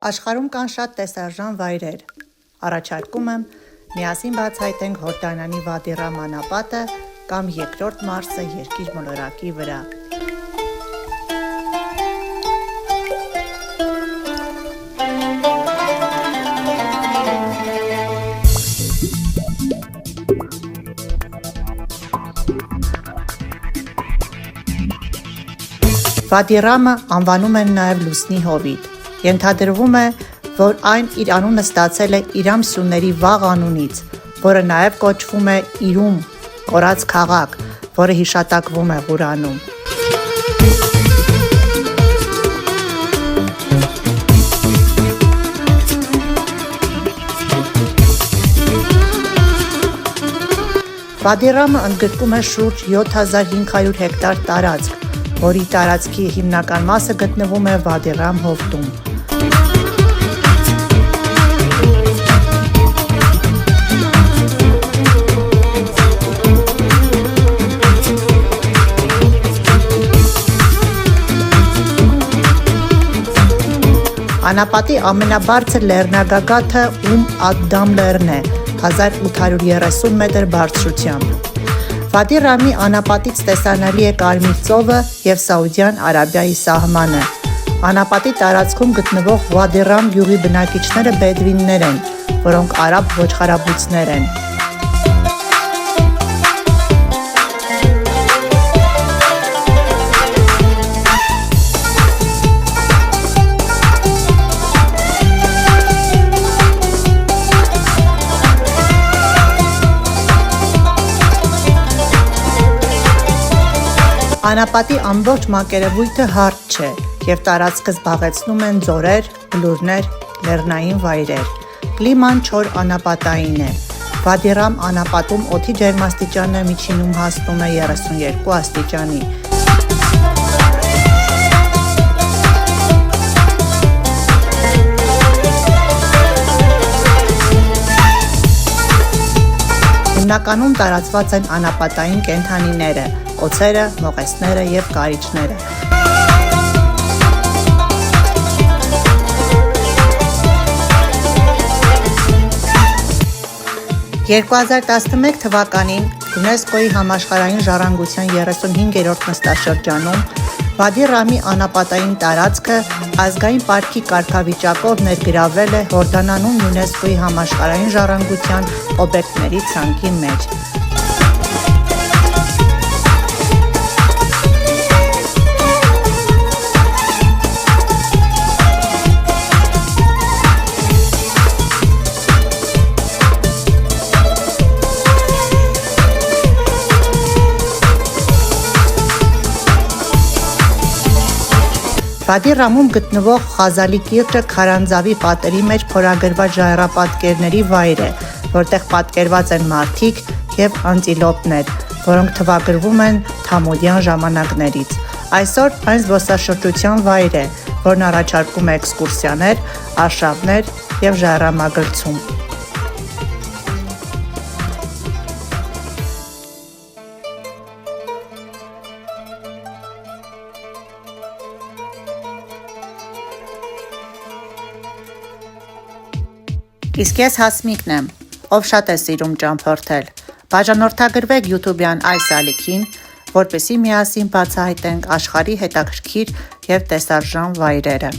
Աշխարհում կան շատ տեսարժան վայրեր։ Առաջարկում եմ միասին բացահայտենք Հորդանանի Վադի Ռամ անապատը կամ երկրորդ Մարսը երկիր մոլորակի վրա։ Վադի Ռամը անվանում են նաև լուսնի հովիտ։ Ենթադրվում է, որ այն իր անունը ստացել է Իրամ սյունների վաղ անունից, որը նաև կոչվում է Իրում, կորած քաղաք, որը հիշատակվում է Ղուրանում։ Վադի Ռամը ընդգրկում է շուրջ 7500 հեկտար տարածք, որի տարածքի հիմնական մասը գտնվում է Վադի Ռամ հովտում։ Անապատի ամենաբարձր լեռնագագաթը Ադդամ լեռն է, 1830 մետր բարձրությամբ։ Վադի Ռամի անապատից տեսանելի է Կարմիր ծովը և Սաուդյան Արաբիայի սահմանը։ Անապատի տարածքում գտնվող Վադի Ռամ գյուղի բնակիչները բեդվիններ են, որոնք արաբ ոչխարաբույծներ են։ Անապատի ամբողջ մակերևույթը հարթ չէ և տարածքը զբաղեցնում են ձորեր, բլուրներ, լեռնային վայրեր։ Կլիման չոր անապատային է։ Վադի Ռամ անապատում օդի ջերմաստիճանը միջինում հասնում է 32 աստիճանի։ Հիմնականում տարածված են անապատային կենդանիները՝ օձերը, մողեսները և կարիճները։ 2011 թվականին ՅՈՒՆԵՍԿՕ-ի համաշխարհային ժառանգության 35-րդ նստաշրջանում Վադի Ռամի անապատային տարածքը ազգային պարքի կարգավիճակով ներգրավել է Հորդանանում ՅՈՒՆԵՍԿՕ-ի համաշխարհային ժառանգության օբյեկտների ցանկի մեջ։ Վադի Ռամում գտնվող Խազալի կիրճը քարանձավի պատերի մեջ փորագրված ժայռապատկերների վայր է, որտեղ պատկերված են մարդիկ և անտիլոպներ, որոնք թվագրվում են Թամուդյան ժամանակներից։ Այսօր այն զբոսաշրջության վայր է, որն առաջարկում է էքսկուրսիաներ, արշավներ և ժայռամագլցում։ Իսկ ես Հասմիկն եմ, ով շատ է սիրում ճամփորդել։ Բաժանորդագրվեք YouTube-յան այս ալիքին, որպեսզի միասին բացահայտենք աշխարհի հետաքրքիր և տեսարժան վայրերը։